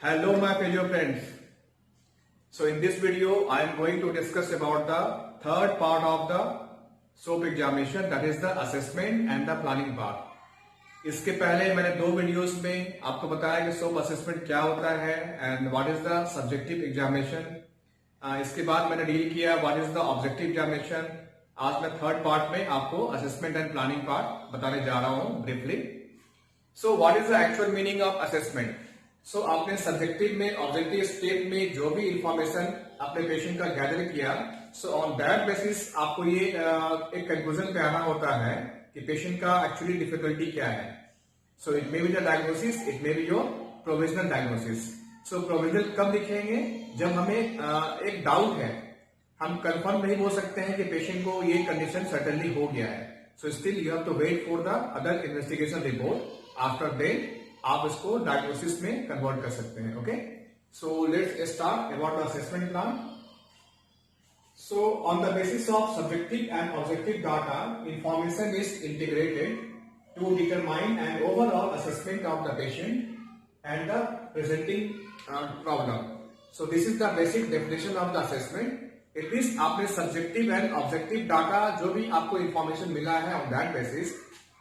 Hello my fellow friends. So in this video I am going to discuss about the third part of the SOAP examination, that is the assessment and the planning part. इसके पहले मैंने दो videos में आपको बताया कि SOAP assessment क्या होता है and what is the subjective examination. इसके बाद मैंने डील किया what is the objective examination. आज मैं थर्ड पार्ट में आपको असेसमेंट एंड प्लानिंग पार्ट बताने जा रहा हूं briefly. So what is the actual meaning of assessment. So आपने सब्जेक्टिव में ऑब्जेक्टिव स्टेप में जो भी इंफॉर्मेशन अपने पेशेंट का गैदर किया, सो ऑन दैट बेसिस आपको ये एक कंक्लूजन पे आना होता है कि पेशेंट का एक्चुअली डिफिकल्टी क्या है। So it may be the diagnosis, it may be your provisional diagnosis. So provisional कब लिखेंगे? जब हमें एक डाउट है, हम कंफर्म नहीं बोल सकते हैं कि पेशेंट को ये कंडीशन सर्टेनली हो गया है। So still you have to wait for the other investigation report. After then आप इसको डायग्नोसिस में कन्वर्ट कर सकते हैं। Okay, so let's start about the assessment plan. So on the basis of subjective and objective data, information is integrated to determine an overall assessment of the patient and the presenting problem. So this is the basic definition of the assessment. It means आपने subjective and objective data जो भी आपको information मिला है on that basis,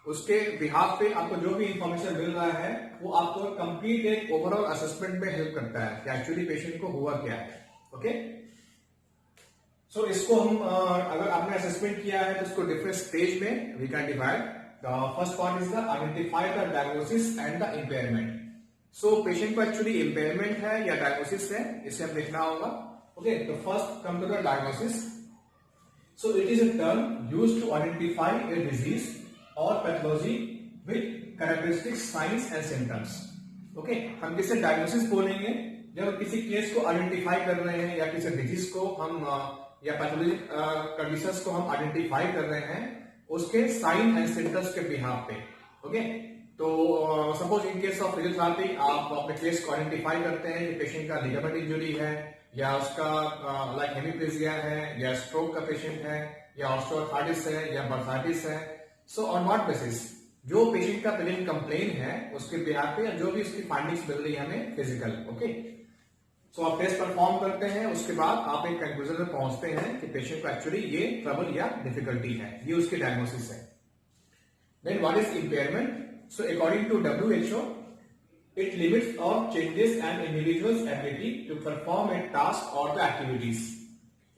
उसके behalf पे आपको जो भी information मिल रहा है वो आपको complete एक overall assessment में help करता है कि actually patient को हुआ क्या है। Okay? सो इसको हम अगर आपने असेसमेंट किया है तो इसको डिफरेंट स्टेज में we can divide. The first part is the identify the diagnosis and the impairment. So patient को एक्चुअली इम्पेयरमेंट है या डायग्नोसिस है, इसे हम देखना होगा। ओके, तो first come to the diagnosis. So it is a term used to identify a disease or pathology with characteristic signs and symptoms. Okay, हम किसे डायग्नोसिस बोलेंगे जब किसी केस को आइडेंटिफाई कर रहे हैं या किसी डिजीज को हम या पैथोलॉजिक कंडीशंस को हम आइडेंटिफाई कर रहे हैं उसके साइन एंड सिम्टम्स के बिहाफ पे। ओके, तो suppose in case of physiotherapy आप अपने केस को आइडेंटिफाई करते हैं कि पेशेंट का लिगामेंट इंजरी है या उसका लाइक हेमिप्लेजिया है या स्ट्रोक का पेशेंट है या ऑस्टियोआर्थराइटिस है या बर्थराइटिस है। सो ऑन व्हाट बेसिस जो पेशेंट का प्रेजेंट कंप्लेन है उसके बिहाफ पे जो भी उसकी फाइंडिंग्स मिल रही है हमें फिजिकल। ओके, सो आप टेस्ट परफॉर्म करते हैं, उसके बाद आप एक कंक्लूजन में पहुंचते हैं कि पेशेंट को एक्चुअली ये ट्रबल या डिफिकल्टी है, ये उसकी डायग्नोसिस है। Then what is impairment? So according to WHO, it limits or changes an individual's ability to perform a task or the activities.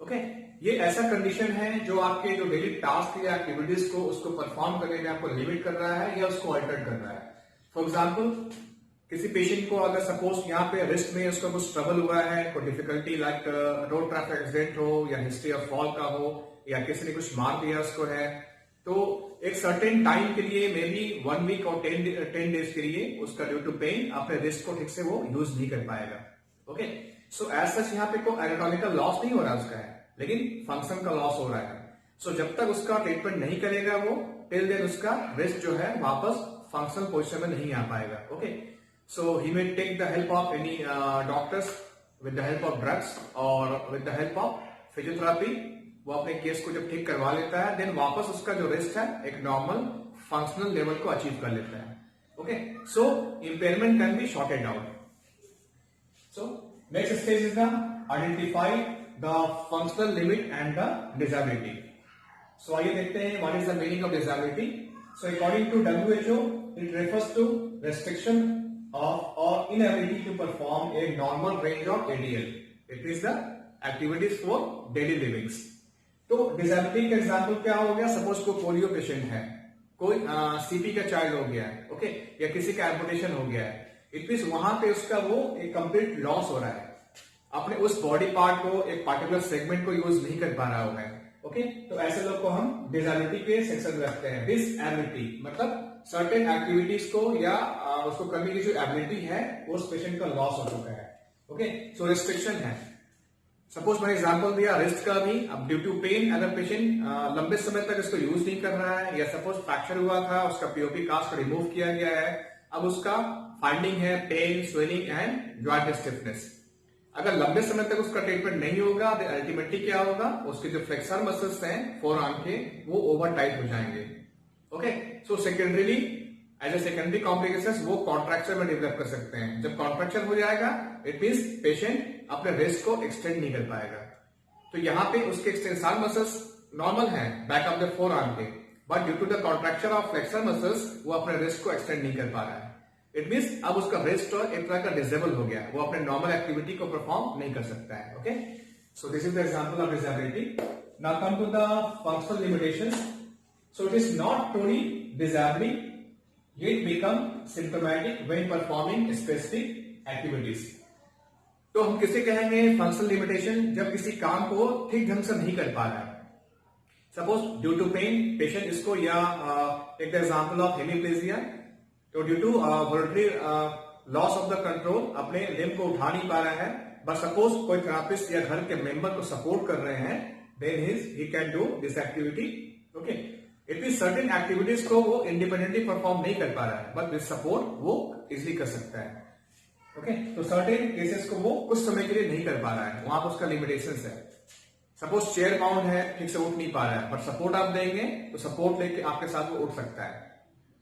Okay, ये ऐसा कंडीशन है जो आपके जो डेली टास्क या एक्टिविटीज को उसको परफॉर्म करने में आपको लिमिट कर रहा है या उसको अल्टर कर रहा है। फॉर एग्जाम्पल, किसी पेशेंट को अगर सपोज यहाँ पे रिस्ट में उसका कुछ ट्रबल हुआ है, कोई difficulty like road traffic accident हो या हिस्ट्री ऑफ फॉल का हो या किसी ने कुछ मार दिया उसको है, तो एक सर्टेन टाइम के लिए मे बी 1 वीक और 10 डेज के लिए उसका ड्यू टू पेन अपने रिस्ट को ठीक से वो यूज नहीं कर पाएगा। ओके, सो एज सच यहाँ पे कोई एनाटॉमिकल लॉस नहीं हो रहा उसका है, लेकिन फंक्शन का लॉस हो रहा है। सो जब तक उसका ट्रीटमेंट नहीं करेगा वो, टिल देन उसका रिस्ट जो है वापस फंक्शनल पोजिशन में नहीं आ पाएगा। Okay, so he may take the help of any doctors with the help of drugs or with the help of physiotherapy। वो अपने केस को जब ठीक करवा लेता है देन वापस उसका जो रिस्ट है एक नॉर्मल फंक्शनल लेवल को अचीव कर लेता है। Okay, so impairment can be sorted out. So next stage is the identify the functional limit and the disability. So आइए देखते हैं what is the meaning of disability. So according to WHO, it refers to restriction of or inability to perform a normal range of ADL. It is the activities for daily livings. तो disability का example क्या हो गया? Suppose कोई polio patient है, कोई CP का child हो गया है, ओके, या किसी का एम्पुटेशन हो गया है। इट मींस वहां पे उसका वो एक कंप्लीट लॉस हो रहा है, अपने उस बॉडी पार्ट को एक पार्टिकुलर सेगमेंट को यूज नहीं कर पा रहा होगा। ओके, तो ऐसे लोग को हम डिसेबिलिटी के सेक्शन में रखते हैं। डिसएबिलिटी मतलब सर्टेन एक्टिविटीज को या उसको करने की जो एबिलिटी है उस पेशेंट का लॉस हो चुका है। ओके, सो रेस्ट्रिक्शन है। सपोज मैंने एग्जांपल दिया रिस्ट का भी, अब ड्यू टू पेन अगर पेशेंट लंबे समय तक इसको यूज नहीं कर रहा है या सपोज फ्रैक्चर हुआ था, उसका POP कास्ट रिमूव किया गया है, अब उसका फाइंडिंग है pain, swelling and joint stiffness. अगर लंबे समय तक उसका ट्रीटमेंट नहीं होगा तो अल्टीमेटली क्या होगा? उसके जो फ्लेक्सर मसल्स हैं फोर आर्म के वो ओवर टाइट हो जाएंगे। Okay, so secondarily as a secondary complication वो कॉन्ट्रैक्चर में डेवलप कर सकते हैं। जब कॉन्ट्रैक्चर हो जाएगा इट मीन्स पेशेंट अपने रिस्ट को एक्सटेंड नहीं कर पाएगा। तो यहाँ पे उसके एक्सटेंसाइल मसल्स नॉर्मल है back of the forearm के, but due to the contracture of flexor muscles वो अपने रिस्ट को एक्सटेंड नहीं कर पा रहा है। इट मीन्स अब उसका रिस्ट एक तरह का डिसेबल हो गया, वो अपने नॉर्मल एक्टिविटी को परफॉर्म नहीं कर सकता है। Okay, so this is the example of disability. Now come to the functional limitations. So it is not truly disability, it become symptomatic when performing specific activities। तो हम किसे कहेंगे फंक्शनल लिमिटेशन? जब किसी काम को ठीक ढंग से नहीं कर पा रहा है, suppose due to pain patient इसको, या एक एग्जांपल ऑफ हेमीप्लेजिया, तो due to voluntary loss of the control अपने लिम्ब को उठा नहीं पा रहा है, बट सपोज कोई थेरापिस्ट या घर के मेंबर को सपोर्ट कर रहे हैं, then he can do this activity. Okay, it mean certain activities को वो इंडिपेंडेंटली परफॉर्म नहीं कर पा रहा है, बट विद सपोर्ट वो इजिली कर सकता है। ओके, तो सर्टेन केसेस को वो कुछ समय के लिए नहीं कर पा रहा है, वहां पर उसका लिमिटेशंस है। सपोज चेयर बाउंड है, ठीक से उठ नहीं पा रहा है, बट सपोर्ट आप देंगे तो सपोर्ट लेके आपके साथ वो उठ सकता है।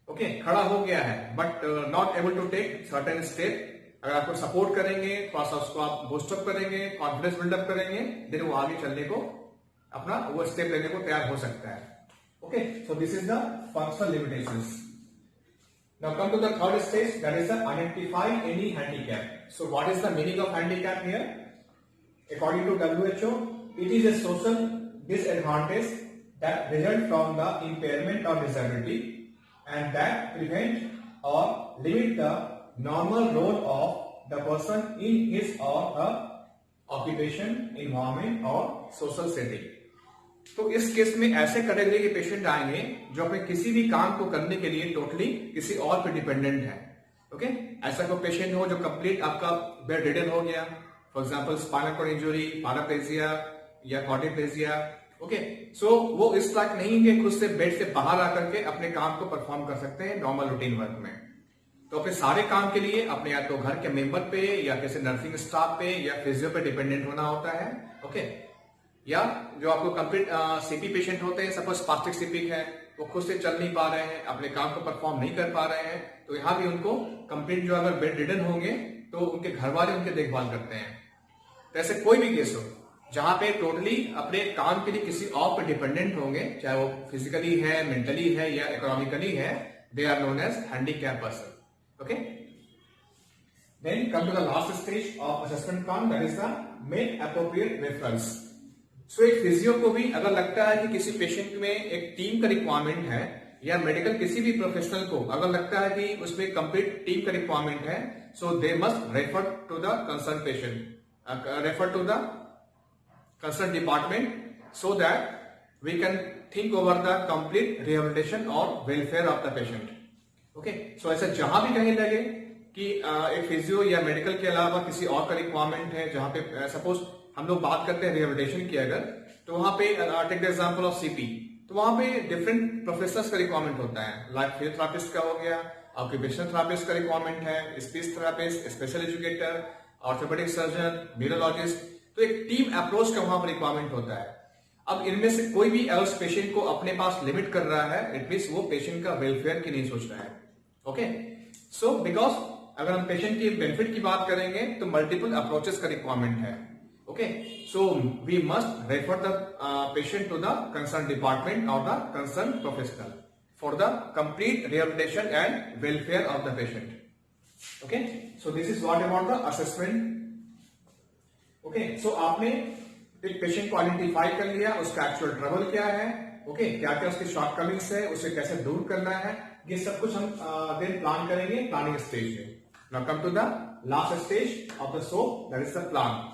ओके, खड़ा हो गया है but not able to take certain step, अगर आपको सपोर्ट करेंगे, थोड़ा सा उसको आप बूस्टअप करेंगे, कॉन्फिडेंस बिल्डअप करेंगे, देन वो आगे चलने को अपना वो स्टेप लेने को तैयार हो सकता है। Okay, so this is the functional limitations. Now come to the third stage, that is the identify any handicap. So what is the meaning of handicap here? According to WHO, it is a social disadvantage that results from the impairment or disability and that prevent or limit the normal role of the person in his or her occupation, environment or social setting. तो इस case में ऐसे category के patient आएंगे जो अपने किसी भी काम को करने के लिए टोटली किसी और पे डिपेंडेंट है। ओके, ऐसा कोई पेशेंट हो जो कंप्लीट आपका बेड रिडन हो गया, for example spinal cord injury, paraplegia या क्वाड्रिप्लेजिया। ओके, सो वो इस लायक नहीं कि खुद से बेड से बाहर आकर के अपने काम को परफॉर्म कर सकते हैं नॉर्मल रूटीन वर्क में। तो अपने सारे काम के लिए अपने या तो घर के मेंबर पे या किसी नर्सिंग स्टाफ पे या फिजियो पे डिपेंडेंट होना होता है। ओके, या जो आपको कंप्लीट सीपी पेशेंट होते हैं, सपोज स्पास्टिक सीपी है, वो खुद से चल नहीं पा रहे हैं, अपने काम को परफॉर्म नहीं कर पा रहे हैं, तो यहाँ भी उनको कंप्लीट जो अगर बेड रिडन होंगे तो उनके घर वाले उनके देखभाल करते हैं। तो ऐसे कोई भी केस हो जहां पे टोटली अपने काम के लिए किसी और पे डिपेंडेंट होंगे, चाहे वो फिजिकली है, मेंटली है या इकोनॉमिकली है, they are known as handicap person. Okay, then come to the last stage of assessment plan, that is the make appropriate reference. So एक फिजियो को भी अगर लगता है कि किसी पेशेंट में एक टीम का रिक्वायरमेंट है, या मेडिकल किसी भी प्रोफेशनल को अगर लगता है कि उसमें कंप्लीट टीम का रिक्वायरमेंट है, so they must refer to the concern patient, refer to the concern department, so that we can think over the complete rehabilitation और welfare of the patient. Okay, so ऐसा जहां भी कहीं लगे कि एक फिजियो या मेडिकल के अलावा किसी और का रिक्वायरमेंट है, जहां पे सपोज हम लोग बात करते हैं रिहेबिलिटेशन की, अगर तो वहां पे take the example of CP, तो वहां पे डिफरेंट प्रोफेशनल्स का रिक्वायरमेंट होता है, लाइक फिजियोथेरापिस्ट का हो गया, ऑक्यूपेशनल थेरापिस्ट का रिक्वायरमेंट है, speech therapist, special educator, orthopaedic surgeon, neurologist. तो एक टीम अप्रोच का वहां पर रिक्वायरमेंट होता है। अब इनमें से कोई भी अगर उस पेशेंट को अपने पास लिमिट कर रहा है, इट मींस वो पेशेंट का वेलफेयर की नहीं सोच रहा है। ओके, सो बिकॉज अगर हम पेशेंट की बेनिफिट की बात करेंगे तो मल्टीपल अप्रोचेस का रिक्वायरमेंट है। Okay, so we must refer the patient to the concerned department or the concerned professional for the complete rehabilitation and welfare of the patient. Okay, so this is what about the assessment. Okay, so आपने एक patient को identify कर लिया, उसका actual trouble क्या है, okay, क्या क्या उसकी शॉर्टकमिंग्स है, उसे कैसे दूर करना है, ये सब कुछ हम देन प्लान करेंगे प्लानिंग स्टेज में। Now come to the last stage of the SOAP, that is the plan.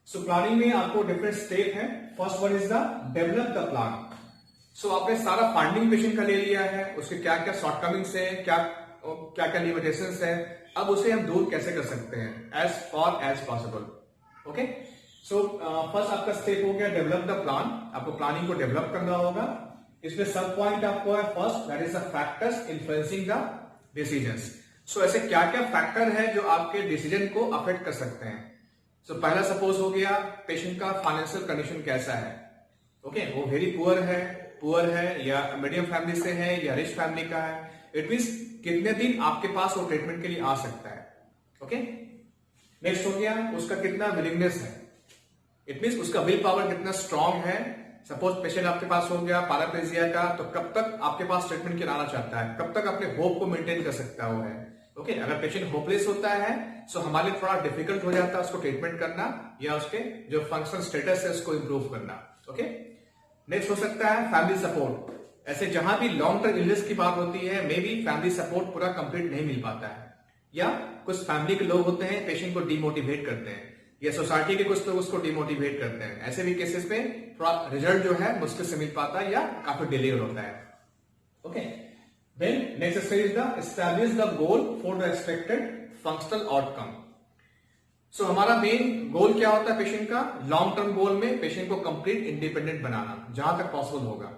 So planning में आपको डिफरेंट स्टेप है। First one is the develop the plan. So आपने सारा फाइंडिंग पेशेंट का ले लिया है, उसके क्या क्या शॉर्टकमिंग्स है, क्या क्या लिमिटेशंस है, अब उसे हम दूर कैसे कर सकते हैं as far as possible. Okay, so first आपका स्टेप हो गया डेवलप द प्लान। आपको प्लानिंग को डेवलप करना होगा। इसमें सब पॉइंट आपको है, first that is the factors influencing the decisions. So ऐसे क्या क्या फैक्टर है जो आपके डिसीजन को अफेक्ट कर सकते हैं। सो पहला सपोज हो गया पेशेंट का फाइनेंशियल कंडीशन कैसा है। ओके, वो वेरी पुअर है या मीडियम फैमिली से है या रिच फैमिली का है, इट मींस कितने दिन आपके पास वो ट्रीटमेंट के लिए आ सकता है। ओके, नेक्स्ट हो गया उसका कितना विलिंगनेस है, इट मींस उसका विल पावर कितना स्ट्रांग है। सपोज पेशेंट आपके पास हो गया पैराप्लेजिया का, तो कब तक आपके पास ट्रीटमेंट के लिए आना चाहता है, कब तक अपने होप को मेंटेन कर सकता है वो है। ओके, अगर पेशेंट होपलेस होता है सो हमारे लिए थोड़ा डिफिकल्ट हो जाता है उसको ट्रीटमेंट करना या उसके जो फंक्शनल स्टेटस है उसको इंप्रूव करना। ओके, नेक्स्ट हो सकता है फैमिली सपोर्ट। ऐसे जहां भी लॉन्ग टर्म इलनेस की बात होती है मे बी फैमिली सपोर्ट पूरा कंप्लीट नहीं मिल पाता है, या कुछ फैमिली के लोग होते हैं पेशेंट को डिमोटिवेट करते हैं, या सोसाइटी के कुछ लोग उसको डिमोटिवेट करते हैं। ऐसे भी केसेस में थोड़ा रिजल्ट जो है मुश्किल से मिल पाता है या काफी डिले होता है। Okay, then next stage is the establish the goal for the expected functional outcome. So हमारा मेन गोल क्या होता है पेशेंट का, लॉन्ग टर्म गोल में पेशेंट को कंप्लीट इंडिपेंडेंट बनाना जहां तक पॉसिबल होगा।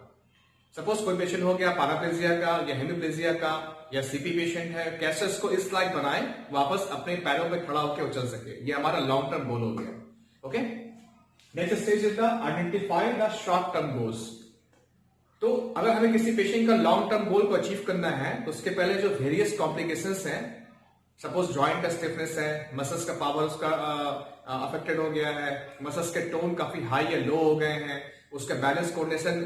सपोज कोई पेशेंट हो गया पैराप्लेजिया का या हेमिप्लेजिया का या सीपी पेशेंट है, कैसे उसको इस लायक बनाए वापस अपने पैरों पे खड़ा होकर उछल सके, ये हमारा लॉन्ग टर्म गोल हो गया। Okay, next stage is the identify the short term goals. तो अगर हमें किसी पेशेंट का लॉन्ग टर्म गोल को अचीव करना है तो उसके पहले जो वेरियस कॉम्प्लिकेशंस हैं, सपोज जॉइंट का स्टिफनेस है, मसल्स का पावर उसका अफेक्टेड हो गया है, मसल्स के टोन काफी हाई या लो हो गए हैं, उसका बैलेंस कोऑर्डिनेशन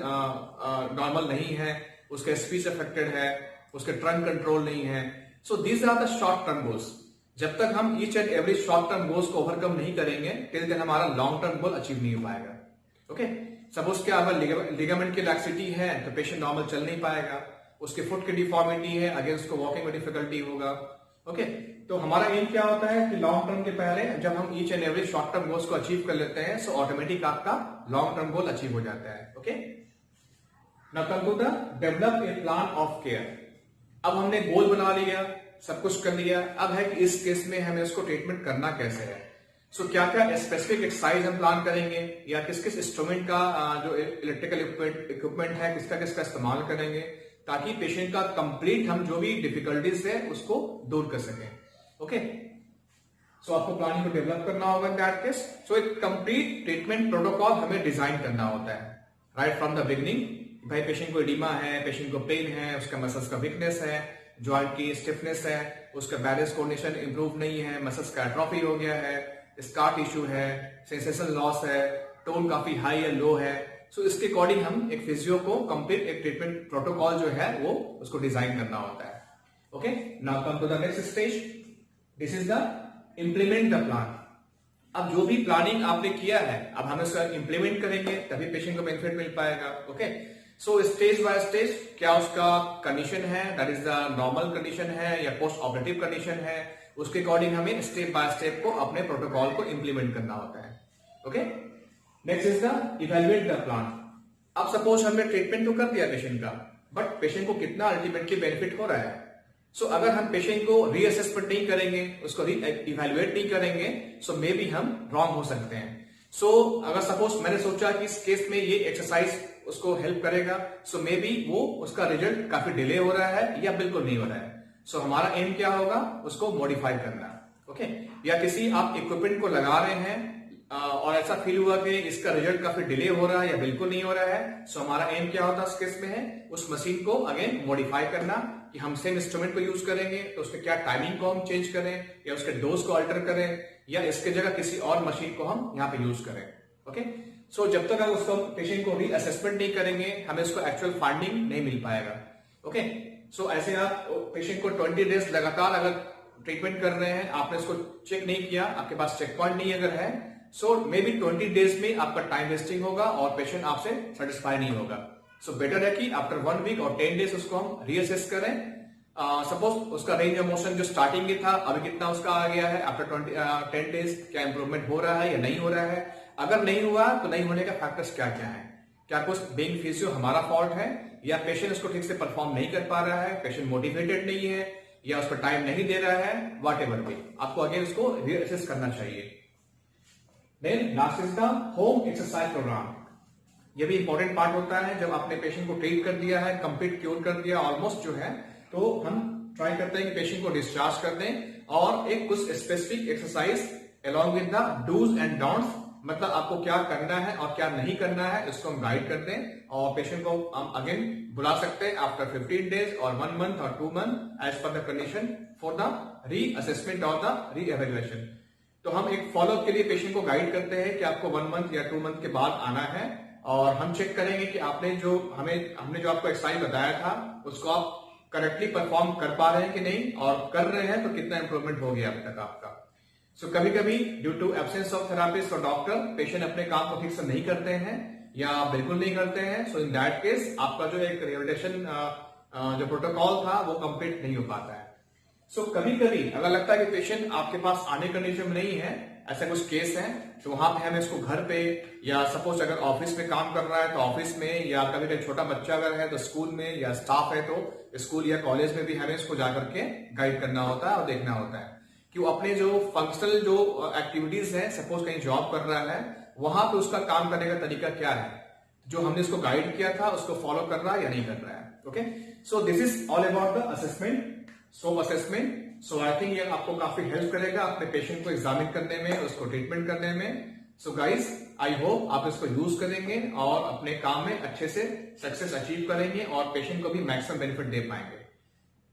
नॉर्मल नहीं है, उसका स्पीच अफेक्टेड है, उसके ट्रंक कंट्रोल नहीं है। So these are the short term goals. जब तक हम each and every short term goals को ओवरकम नहीं करेंगे टिल देन हमारा लॉन्ग टर्म गोल अचीव नहीं हो पाएगा। ओके, सपोज क्या अगर लिगामेंट की लैक्सिटी है तो पेशेंट नॉर्मल चल नहीं पाएगा, उसके फुट की डिफॉर्मिटी है अगेन उसको वॉकिंग में डिफिकल्टी होगा। ओके, तो हमारा एम क्या होता है कि लॉन्ग टर्म के पहले जब हम each and every short term goals को अचीव कर लेते हैं सो ऑटोमेटिक आपका लॉन्ग टर्म गोल अचीव हो जाता है। Okay, now come to the develop a plan of care. अब हमने गोल बना लिया, सब कुछ कर लिया, अब है कि इस केस में हमें उसको ट्रीटमेंट करना कैसे है। सो क्या क्या स्पेसिफिक एक्सरसाइज हम प्लान करेंगे या किस किस इंस्ट्रूमेंट का जो इलेक्ट्रिकल इक्विपमेंट है किसका किसका इस्तेमाल करेंगे ताकि पेशेंट का कंप्लीट हम जो भी डिफिकल्टीज है उसको दूर कर सकें। ओके, सो आपको प्लानिंग को डेवलप करना होगा इन दैट केस। सो एक कंप्लीट ट्रीटमेंट प्रोटोकॉल हमें डिजाइन करना होता है राइट फ्रॉम द बिगिनिंग। भाई पेशेंट को एडिमा है, पेशेंट को पेन है, उसका मसल्स का वीकनेस है, जॉइंट की स्टिफनेस है, उसका बैलेंस कोऑर्डिनेशन इंप्रूव नहीं है, मसल्स का एट्रोफी हो गया है, स्कार टिश्यू है, सेंसेशन लॉस है, टोन काफी हाई या लो है। सो इसके अकॉर्डिंग हम एक फिजियो को कंप्लीट एक ट्रीटमेंट प्रोटोकॉल जो है वो उसको डिजाइन करना होता है। Okay, now come to the next stage, this is the implement the plan. अब जो भी प्लानिंग आपने किया है अब हम इसका इंप्लीमेंट करेंगे तभी पेशेंट को बेनिफिट मिल पाएगा। Okay, so stage by stage क्या उसका कंडीशन है, that is the normal condition है या पोस्ट ऑपरेटिव कंडीशन है, उसके अकॉर्डिंग हमें स्टेप बाय स्टेप को अपने प्रोटोकॉल को इंप्लीमेंट करना होता है। Okay, next is the evaluate the plan. अब सपोज हमने ट्रीटमेंट तो कर दिया पेशेंट का, बट पेशेंट को कितना अल्टीमेटली बेनिफिट हो रहा है। सो अगर हम पेशेंट को रीअसेसमेंट नहीं करेंगे, उसको इवैल्यूएट नहीं करेंगे, सो मे बी हम रॉन्ग हो सकते हैं। सो अगर सपोज मैंने सोचा कि इस केस में ये एक्सरसाइज उसको हेल्प करेगा, सो मे बी वो उसका रिजल्ट काफी डिले हो रहा है या बिल्कुल नहीं हो रहा है। सो हमारा एम क्या होगा, उसको मॉडिफाई करना। ओके, या किसी आप इक्विपमेंट को लगा रहे हैं और ऐसा फील हुआ कि इसका रिजल्ट काफी डिले हो रहा है या बिल्कुल नहीं हो रहा है, सो हमारा एम क्या होता है उस केस में है उस मशीन को अगेन मॉडिफाई करना कि हम सेम इंस्ट्रूमेंट को यूज करेंगे तो उसके क्या टाइमिंग को हम चेंज करें या उसके डोज को अल्टर करें या इसके जगह किसी और मशीन को हम यहाँ पे यूज करें। ओके, सो जब तक हम उसको पेशेंट को रीअसेसमेंट नहीं करेंगे हमें उसको एक्चुअल फाइंडिंग नहीं मिल पाएगा। ओके, सो ऐसे आप पेशेंट को 20 डेज लगातार अगर ट्रीटमेंट कर रहे हैं, आपने उसको चेक नहीं किया, आपके पास चेक पॉइंट नहीं अगर है, सो मे बी 20 डेज में आपका टाइम वेस्टिंग होगा और पेशेंट आपसे सेटिस्फाई नहीं होगा। सो बेटर है कि आफ्टर 1 वीक और 10 डेज उसको हम रीअसेस करें। सपोज उसका रेंज ऑफ मोशन जो स्टार्टिंग में था अभी कितना उसका आ गया है, आफ्टर 10 डेज क्या इंप्रूवमेंट हो रहा है या नहीं हो रहा है। अगर नहीं हुआ तो नहीं होने का फैक्टर्स क्या क्या है, क्या कुछ बीइंग फिजियो हमारा फॉल्ट है या पेशेंट उसको ठीक से परफॉर्म नहीं कर पा रहा है, पेशेंट मोटिवेटेड नहीं है या उसको टाइम नहीं दे रहा है, वॉट एवर भी आपको अगेन उसको रीअसेस करना चाहिए। Then last is the home exercise programme. ये भी इंपॉर्टेंट पार्ट होता है। जब आपने पेशेंट को ट्रीट कर दिया है, कंप्लीट क्योर कर दिया ऑलमोस्ट जो है, तो हम ट्राई करते हैं कि पेशेंट को डिस्चार्ज कर दें और एक कुछ specific exercise along with the dos and don'ts मतलब आपको क्या करना है और क्या नहीं करना है इसको हम गाइड करते हैं, और पेशेंट को हम अगेन बुला सकते हैं आफ्टर 15 डेज और 1 मंथ और 2 month as per the condition for the reassessment और द री एवेल्युएशन। तो हम एक फॉलोअप के लिए पेशेंट को गाइड करते हैं कि आपको 1 मंथ या 2 मंथ के बाद आना है, और हम चेक करेंगे कि आपने जो हमने जो आपको एक्सरसाइज बताया था उसको आप करेक्टली परफॉर्म कर पा रहे हैं कि नहीं, और कर रहे हैं तो कितना इंप्रूवमेंट हो गया अब तक आपका। सो कभी कभी due to absence of therapist और डॉक्टर पेशेंट अपने काम को ठीक से नहीं करते हैं या बिल्कुल नहीं करते हैं। सो इन दैट केस आपका जो एक रिहेबिलिटेशन जो प्रोटोकॉल था वो कंप्लीट नहीं हो पाता है। सो कभी कभी अगर लगता है कि पेशेंट आपके पास आने कंडीशन में नहीं है, ऐसा कुछ केस है, तो वहां पे हम इसको घर पे या सपोज अगर ऑफिस में काम कर रहा है तो ऑफिस में, या कभी कभी छोटा बच्चा अगर है तो स्कूल में, या स्टाफ है तो स्कूल या कॉलेज में भी हमें इसको जाकर के गाइड करना होता है और देखना होता है कि वो अपने जो फंक्शनल जो एक्टिविटीज है, सपोज कहीं जॉब कर रहा है, वहां पे उसका काम करने का तरीका क्या है, जो हमने इसको गाइड किया था उसको फॉलो कर रहा है या नहीं कर रहा है। Okay, so this is all about the assessment, SOAP assessment. So I think ये आपको काफी हेल्प करेगा अपने पेशेंट को एग्जामिन करने में, उसको ट्रीटमेंट करने में। सो गाइस, आई होप आप इसको यूज करेंगे और अपने काम में अच्छे से सक्सेस अचीव करेंगे और पेशेंट को भी मैक्सिमम बेनिफिट दे पाएंगे।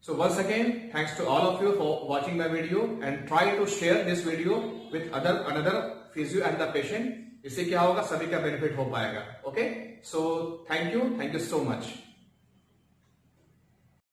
So once again, thanks to all of you for watching my video, and try to share this video with another physio and the patient. इससे क्या होगा, सभी का बेनिफिट हो पाएगा। Okay, so thank you so much.